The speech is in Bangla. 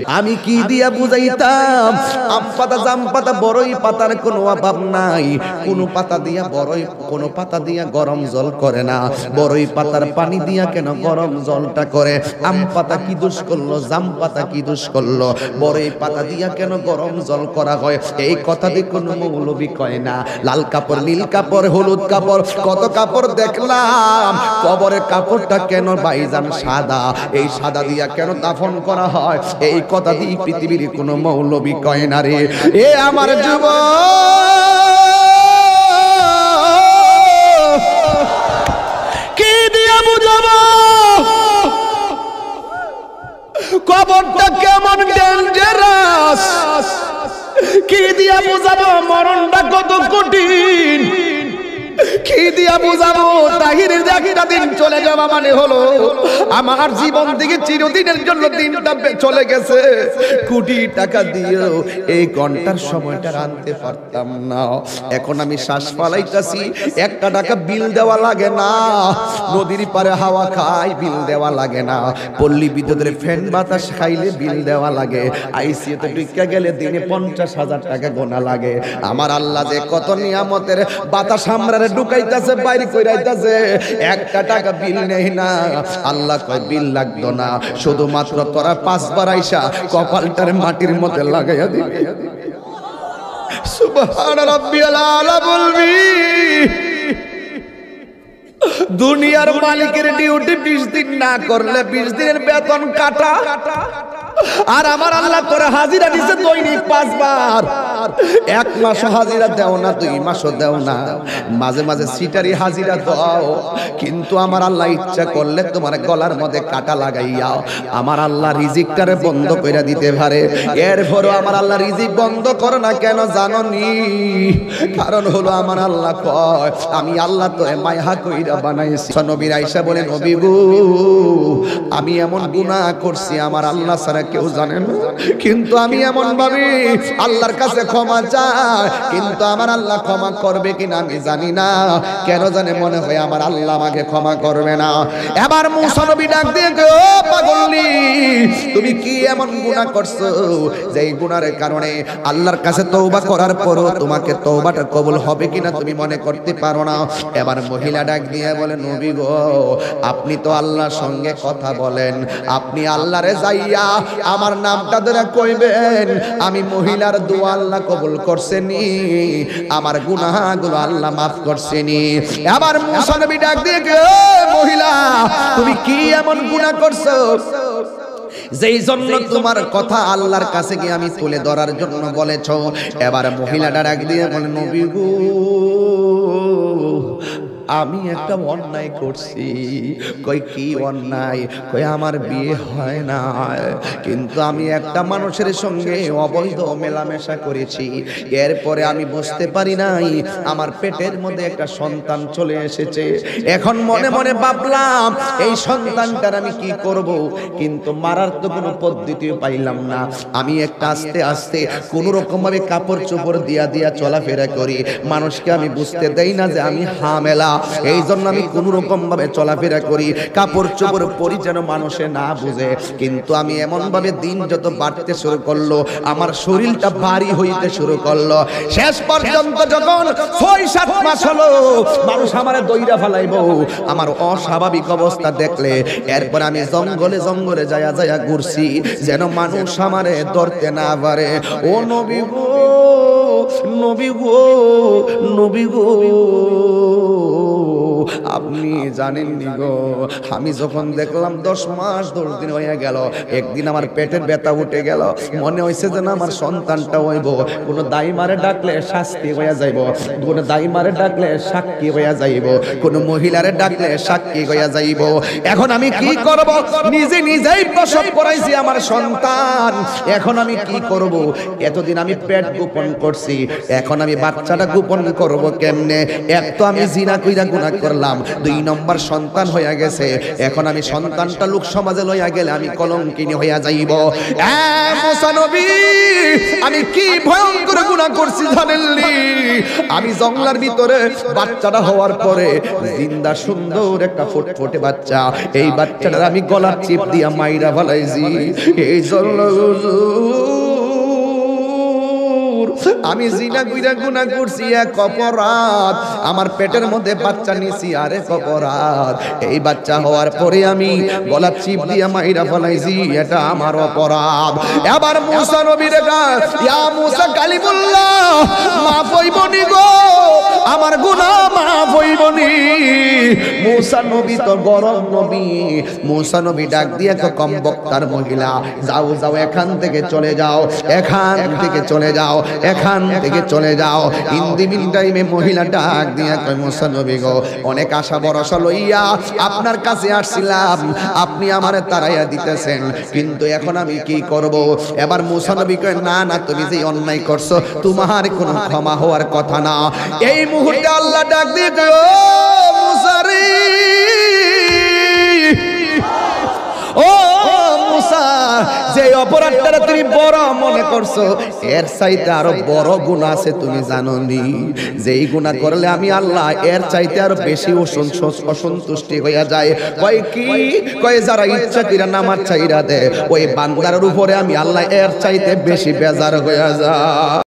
আমি কি দিয়া বুঝাইতাম আম পাতা জাম পাতা বড়ই পাতার কোনো অভাব নাই। কোন পাতা দিয়া বড়ই, কোন পাতা দিয়া গরম জল করে না। বড়ই পাতার পানি দিয়া কেন গরম জলটা করে? আম পাতা কি দোষ করলো, জাম পাতা কি দোষ করলো? বড়ই পাতা দিয়া কেন গরম জল করা হয়? এই কথা দিয়ে কোনো মৌলবি কয় না। লাল কাপড়, নীল কাপড়, হলুদ কাপড়, কত কাপড় দেখলাম। কবরের কাপড়টা কেন ভাইজান সাদা? এই সাদা দিয়া কেন দাফন করা হয়? এই কথা দিয়ে পৃথিবীর কোন মৌলবি কয় না রে। এ আমার যুবক, কি দিয়া বুঝাবো কবরটা কেমন ডেঞ্জারাস? কি দিয়া বুঝাবো মরণটা কত কঠিন? কি দিয়া বুঝাবো তাহিরের একটা দিন চলে যাওয়া মানে হলো আমার জীবন থেকে চিরদিনের জন্য দিনটা চলে গেছে। কোটি টাকা দিয়েও এই ঘন্টার সময়টা আনতে পারতাম না। এখন আমি শ্বাস ফালাইতাছি, 1 টাকা বিল দেওয়া লাগে না। নদীর পারে হাওয়া খাই, বিল দেওয়া লাগে না। পল্লী বিদ্যুতের ফ্যান বাতাস খাইলে বিল দেওয়া লাগে। আইসিইউতে ঢুকে গেলে দিনে 50,000 টাকা গোনা লাগে। আমার আল্লাহ যে কত নিয়ামতের বাতাস আমরা ঢুকাইতাছে, বাইরে কইরাইতাছে, 1 টাকা বিল নেই না। আল্লাহ কয় বিল লাগতো না, শুধুমাত্র তোরা 5 বার আইসা কপালটারে মাটির মধ্যে লাগাইয়া দিবি। সুবহান রাব্বিয়াল আলা বলবি। দুনিয়ার মালিকের ডিউটি 20 দিন না করলে 20 দিনের বেতন কাটা। আর আমার আল্লাহ করে হাজিরা দিছে দৈনিক 5 বার। 1 মাস হাজিরা দেও না, 2 মাসও দেও না, মাঝে মাঝে সিটারি হাজিরা দাও। কিন্তু আমার আল্লাহ ইচ্ছা করলে তোমার গলার মধ্যে কাটা লাগাইয়া আমার আল্লাহ রিজিকটারে বন্ধ কইরা দিতে পারে। এরপরও আমার আল্লাহ রিজিক বন্ধ করে না কেন জানো নি? কারণ হলো আমার আল্লাহ কয় আমি আল্লাহ তো মায়া কইরা বানাইছি। নবীর আয়েশা বলেন, নবী গো আমি এমন গুনাহ করছি আমার আল্লাহ ছাড়া কেউ জানে না। কিন্তু আমি এমন ভাবি আল্লাহর কাছে ক্ষমা চাই, কিন্তু আমার আল্লাহ ক্ষমা করবে কিনা আমি জানি না। কেন জানে মনে হয় আমার আল্লাহ আমাকে ক্ষমা করবে না। এবার মুসা নবী ডাক দিয়ে ও পাগলনি, তুমি কি এমন গুনাহ করছো যে এই গুনাহের কারণে আল্লাহর কাছে তওবা করার পরও তোমাকে তওবাটা কবুল হবে কিনা তুমি মনে করতে পারো না? এবার মহিলা ডাক দিয়ে বলে, নবী গো আপনি তো আল্লাহর সঙ্গে কথা বলেন, আপনি আল্লাহরে যাইয়া আমার নামটা ধরে কইবেন আমি মহিলার দোয়া আল্লাহ কবুল করছেনি, আমার গুনাহগুলো আল্লাহ মাফ করছেনি। আবার মুসা নবী ডাক দিয়ে মহিলা তুমি কি এমন গুনাহ করছো যেই জন্য তোমার কথা আল্লাহর কাছে গিয়ে আমি তুলে ধরার জন্য বলেছ? এবার মহিলাটা ডাক দিয়ে বলে, নবী গো আমি একটা অন্যায় করছি। কই কি অন্যায়? কই আমার বিয়ে হয় না, কিন্তু আমি একটা মানুষের সঙ্গে অবৈধ মেলামেশা করেছি। এরপরে আমি বুঝতে পারি নাই আমার পেটের মধ্যে একটা সন্তান চলে এসেছে। এখন মনে মনে ভাবলাম এই সন্তানটার আমি কি করব, কিন্তু মারার তো কোনো পদ্ধতি পাইলাম না। আমি একটা আস্তে আস্তে কোনো রকম ভাবে কাপড় চোপড় দিয়া চলাফেরা করি, মানুষকে আমি বুঝতে দেই না যে আমি হামেলা। এই জন্য আমি কোন রকম ভাবে চলাফেরা করি, কাপড় চোপড় পরি যেন মানুষে না বুঝে। কিন্তু আমি এমন ভাবে দিন যত বাড়তে শুরু করলো আমার শরীরটা ভারী হইতে শুরু করলো। শেষ পর্যন্ত যখন 6-7 মাস হলো মানুষ আমারে দইরা ফেলাইবো আমার অস্বাভাবিক অবস্থা দেখলে, এরপর আমি জঙ্গলে জঙ্গলে যায়া ঘুরছি যেন মানুষ আমারে ধরতে না পারে। ও নবী গো, নবী গো, নবী গো আপনি জানেননি গো, আমি যখন দেখলাম 10 মাস 10 দিন হয়ে গেল, একদিন আমার পেটের ব্যথা উঠে গেল, মনে হইছে যেন আমার সন্তানটা হইব। কোন দাইমারে ডাকলে শাস্তি হইয়া যাইব, কোন দাইমারে ডাকলে সাক্ষী হইয়া যাইব, কোন মহিলারে ডাকলে সাক্ষী হইয়া যাইব। এখন আমি কি করব? নিজেই প্রসব করাইছি আমার সন্তান, এখন আমি কি করব? এতদিন আমি পেট গোপন করছি, এখন আমি বাচ্চাটা গোপন করব কেমনে? এক তো আমি জিনা কইরা গুনাহ করলাম, করলাম, 2 নম্বর সন্তান হইয়া গেছে, এখন আমি সন্তানটা লোক সমাজে লইয়া গেলে আমি কলঙ্কিনী হইয়া যাইব। মুসা নবী, আমি কি ভয়ঙ্কর গুনাহ করছি জানেননি? আমি জঙ্গলের ভিতরে বাচ্চাটা হওয়ার পরে জিন্দা সুন্দর একটা ফুটফুটে বাচ্চা, এই বাচ্চাটার আমি গলার চিপ দিয়া মাইরা ফেলাইছি। এই জন্য আমি জিনা কইরা গুনাহ করছি, এক অপরাধ। আমার পেটের মধ্যে বাচ্চা নিছি, আরেক অপরাধ। এই বাচ্চা হওয়ার পরে আমি গলার চিপ দিয়া মাইরা ফেলাইছি, এটা আমার অপরাধ। এবার মুসা নবীর ডাক, ইয়া মুসা কালিমুল্লাহ, মাফ হইবনি গো, আমার গুনাহ মাফ হইবনি। মুসা নবী তো গরম নবী। মুসা নবী ডাক দিয়া কম বক্তার মহিলা, যাও যাও, এখান থেকে চলে যাও, এখান থেকে চলে যাও, এখান থেকে চলে যাও। ইন দি মিন টাইমে মহিলা ডাক দিয়া কয়, মুসা নবী গো, অনেক আশা ভরসা লইয়া আপনার কাছে আসছিলাম, আপনি আমারে তাড়াইয়া দিতেছেন, কিন্তু এখন আমি কি করব? এবার মুসা নবী কয়, না না, তুমি যে অন্যায় করছো তোমার কোনো ক্ষমা হওয়ার কথা না। এই মুহূর্তে আল্লাহ ডাক দিয়ে কয়, ও মুসা রে, ও মুসা, যে অপরাধটা তুমি বড় মনে করছো, এর চাইতে আরো বড় গুনাহ আছে, তুমি জানো নি? যেই গুনাহ করলে আমি আল্লাহ এর চাইতে আরো বেশি অসন্তুষ্টি হইয়া যায়। কয় কি? কয় যারা ইচ্ছা কইরা নামাজ চাইরা দেয়, ওই বান্দার উপরে আমি আল্লাহ এর চাইতে বেশি বেজার হইয়া যায়।